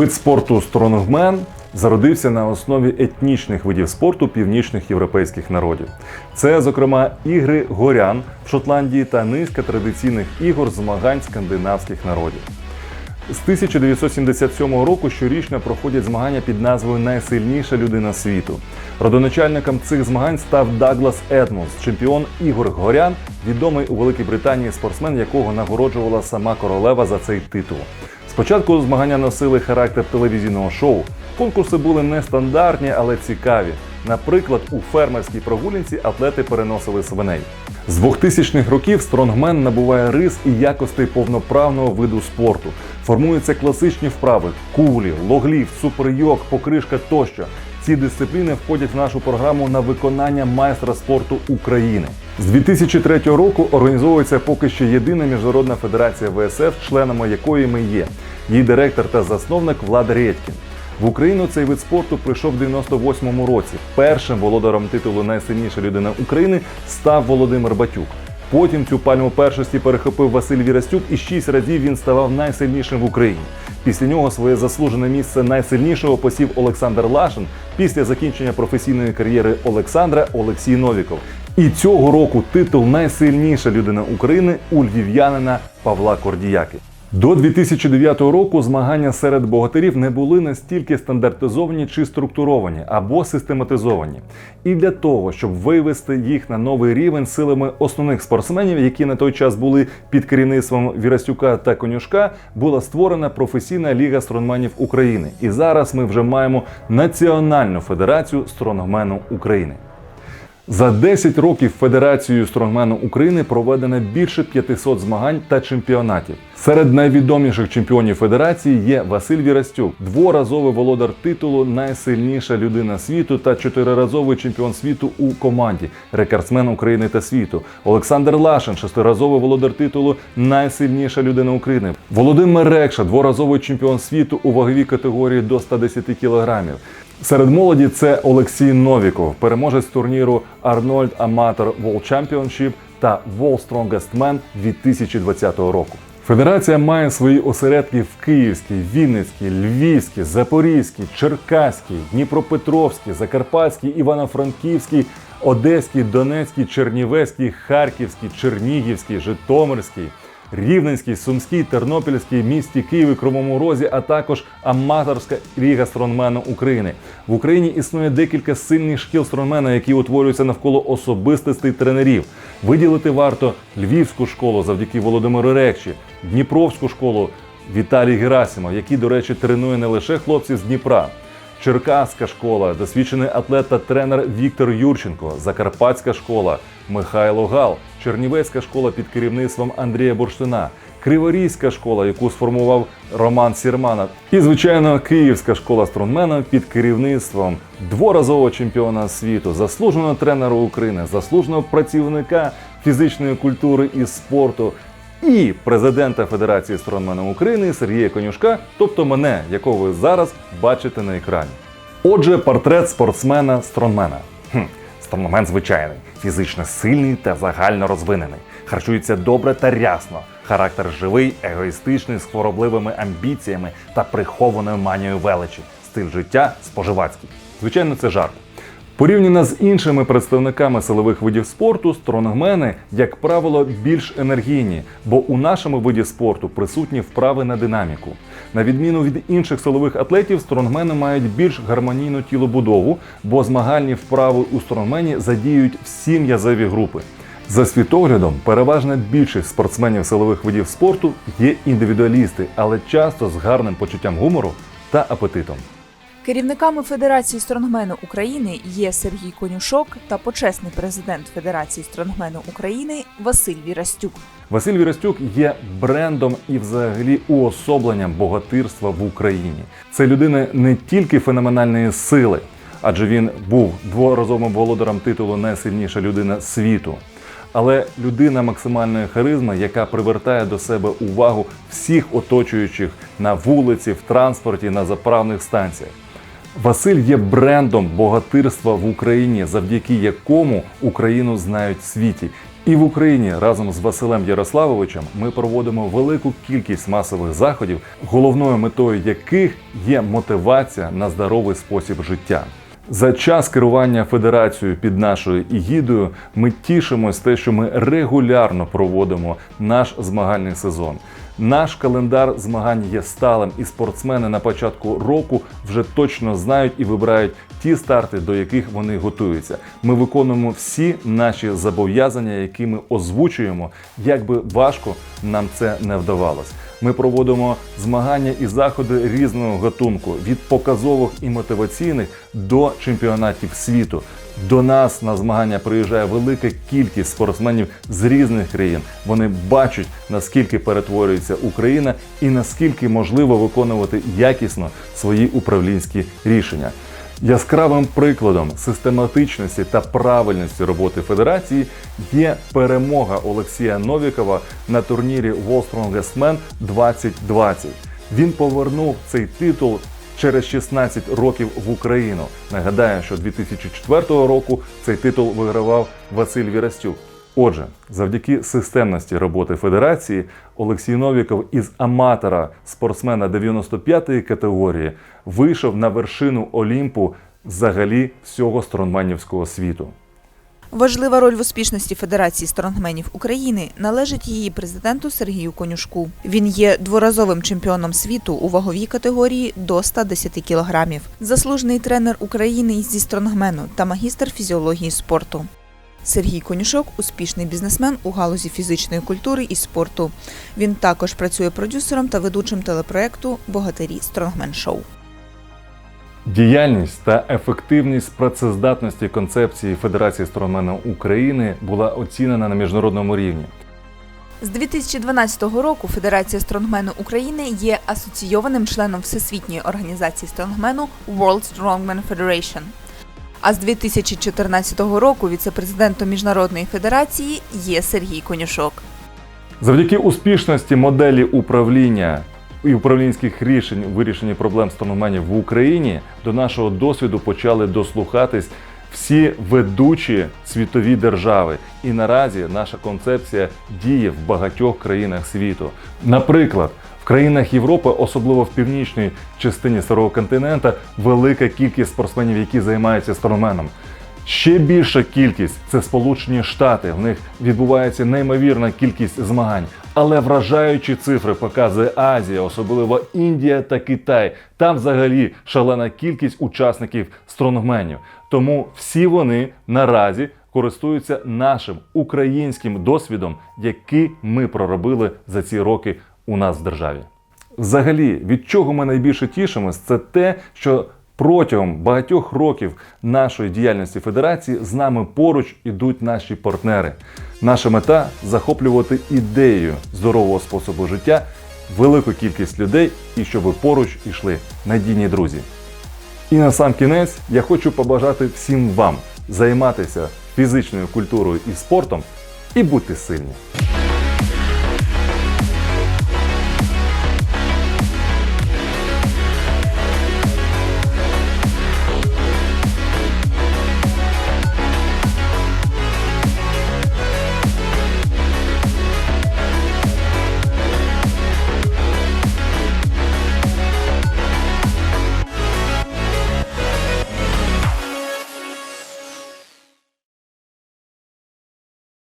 Вид спорту стронгмен зародився на основі етнічних видів спорту північних європейських народів. Це, зокрема, ігри горян в Шотландії та низка традиційних ігор змагань скандинавських народів. З 1977 року щорічно проходять змагання під назвою «Найсильніша людина світу». Родоначальником цих змагань став Даглас Едмундс, чемпіон ігор горян, відомий у Великій Британії спортсмен, якого нагороджувала сама королева за цей титул. Спочатку змагання носили характер телевізійного шоу. Конкурси були нестандартні, але цікаві. Наприклад, у фермерській прогулянці атлети переносили свиней. З 2000-х років стронгмен набуває рис і якостей повноправного виду спорту. Формуються класичні вправи – кулі, логліфт, суперйог, покришка тощо. Ці дисципліни входять в нашу програму на виконання майстра спорту України. З 2003 року організовується поки що єдина міжнародна федерація ВСФ, членами якої ми є. Її директор та засновник Влад Редькін. В Україну цей вид спорту прийшов в 98-му році. Першим володарем титулу «Найсильніша людина України» став Володимир Батюк. Потім цю пальму першості перехопив Василь Вірастюк і 6 разів він ставав найсильнішим в Україні. Після нього своє заслужене місце найсильнішого посів Олександр Лашин, після закінчення професійної кар'єри Олександра – Олексій Новіков. І цього року титул «Найсильніша людина України» у львів'янина Павла Кордіяки. До 2009 року змагання серед богатирів не були настільки стандартизовані чи структуровані або систематизовані. І для того, щоб вивести їх на новий рівень силами основних спортсменів, які на той час були під керівництвом Вірастюка та Конюшка, була створена професійна ліга стронгменів України. І зараз ми вже маємо Національну федерацію стронгмену України. За 10 років Федерацією стронгмену України проведено більше 500 змагань та чемпіонатів. Серед найвідоміших чемпіонів Федерації є Василь Вірастюк, дворазовий володар титулу «Найсильніша людина світу» та 4-разовий чемпіон світу у команді, рекордсмен України та світу. Олександр Лашин, 6-разовий володар титулу «Найсильніша людина України». Володимир Рекша, дворазовий чемпіон світу у ваговій категорії до 110 кілограмів. Серед молоді це Олексій Новіков, переможець турніру Arnold Amateur World Championship та World Strongest Man 2020 року. Федерація має свої осередки в Київській, Вінницькій, Львівській, Запорізькій, Черкаській, Дніпропетровській, Закарпатській, Івано-Франківській, Одеській, Донецькій, Чернівецькій, Харківській, Чернігівській, Житомирській, Рівненській, Сумській, Тернопільській, місті Києві, Кривому Розі, а також аматорська ліга стронгмену України. В Україні існує декілька сильних шкіл стронгмена, які утворюються навколо особистостей тренерів. Виділити варто Львівську школу завдяки Володимиру Рекші, Дніпровську школу Віталій Герасимов, який, до речі, тренує не лише хлопців з Дніпра. Черкаська школа, досвідчений атлет та тренер Віктор Юрченко, Закарпатська школа Михайло Гал, Чернівецька школа під керівництвом Андрія Бурштина, Криворізька школа, яку сформував Роман Сірманов, і, звичайно, Київська школа стронгмена під керівництвом дворазового чемпіона світу, заслуженого тренера України, заслуженого працівника фізичної культури і спорту, і президента Федерації стронгмену України Сергія Конюшка, тобто мене, якого ви зараз бачите на екрані. Отже, портрет спортсмена-стронгмена. Стронгмен звичайний, фізично сильний та загально розвинений. Харчується добре та рясно. Характер живий, егоїстичний, з хворобливими амбіціями та прихованою манією величі. Стиль життя споживацький. Звичайно, це жарт. Порівняно з іншими представниками силових видів спорту, стронгмени, як правило, більш енергійні, бо у нашому виді спорту присутні вправи на динаміку. На відміну від інших силових атлетів, стронгмени мають більш гармонійну тілобудову, бо змагальні вправи у стронгмені задіють всі м'язові групи. За світоглядом, переважна більшість спортсменів силових видів спорту є індивідуалісти, але часто з гарним почуттям гумору та апетитом. Керівниками Федерації стронгмену України є Сергій Конюшок та почесний президент Федерації стронгмену України Василь Вірастюк. Василь Вірастюк є брендом і взагалі уособленням богатирства в Україні. Це людина не тільки феноменальної сили, адже він був дворазовим володарем титулу «Найсильніша людина світу», але людина максимальної харизми, яка привертає до себе увагу всіх оточуючих на вулиці, в транспорті, на заправних станціях. Василь є брендом богатирства в Україні, завдяки якому Україну знають в світі. І в Україні разом з Василем Ярославовичем ми проводимо велику кількість масових заходів, головною метою яких є мотивація на здоровий спосіб життя. За час керування федерацією під нашою егідою ми тішимось те, що ми регулярно проводимо наш змагальний сезон. Наш календар змагань є сталим, і спортсмени на початку року вже точно знають і вибирають ті старти, до яких вони готуються. Ми виконуємо всі наші зобов'язання, які ми озвучуємо, як би важко нам це не вдавалось. Ми проводимо змагання і заходи різного гатунку, від показових і мотиваційних до чемпіонатів світу. До нас на змагання приїжджає велика кількість спортсменів з різних країн. Вони бачать, наскільки перетворюється Україна і наскільки можливо виконувати якісно свої управлінські рішення. Яскравим прикладом систематичності та правильності роботи федерації є перемога Олексія Новікова на турнірі World Strongest Man 2020. Він повернув цей титул через 16 років в Україну. Нагадаю, що 2004 року цей титул вигравав Василь Вірастюк. Отже, завдяки системності роботи федерації, Олексій Новіков із аматора спортсмена 95-ї категорії вийшов на вершину Олімпу взагалі всього стронгменівського світу. Важлива роль в успішності Федерації стронгменів України належить її президенту Сергію Конюшку. Він є дворазовим чемпіоном світу у ваговій категорії до 110 кілограмів, заслужений тренер України зі стронгмену та магістр фізіології спорту. Сергій Конюшок – успішний бізнесмен у галузі фізичної культури і спорту. Він також працює продюсером та ведучим телепроекту «Богатирі Стронгмен-шоу». Діяльність та ефективність працездатності концепції Федерації стронгмену України була оцінена на міжнародному рівні. З 2012 року Федерація стронгмену України є асоційованим членом Всесвітньої організації стронгмену World Strongman Federation. А з 2014 року віце-президентом Міжнародної федерації є Сергій Конюшок. Завдяки успішності моделі управління і управлінських рішень у вирішенні проблем стронгменів в Україні до нашого досвіду почали дослухатись всі ведучі світові держави. І наразі наша концепція діє в багатьох країнах світу. Наприклад, в країнах Європи, особливо в північній частині Старого континента, велика кількість спортсменів, які займаються стронгменом. Ще більша кількість – це Сполучені Штати. В них відбувається неймовірна кількість змагань. Але вражаючі цифри показує Азія, особливо Індія та Китай. Там взагалі шалена кількість учасників стронгменів. Тому всі вони наразі користуються нашим українським досвідом, який ми проробили за ці роки у нас в державі. Взагалі, від чого ми найбільше тішимось, це те, що протягом багатьох років нашої діяльності федерації з нами поруч ідуть наші партнери. Наша мета – захоплювати ідеєю здорового способу життя велику кількість людей і щоб поруч йшли надійні друзі. І на сам кінець я хочу побажати всім вам займатися фізичною культурою і спортом і бути сильні.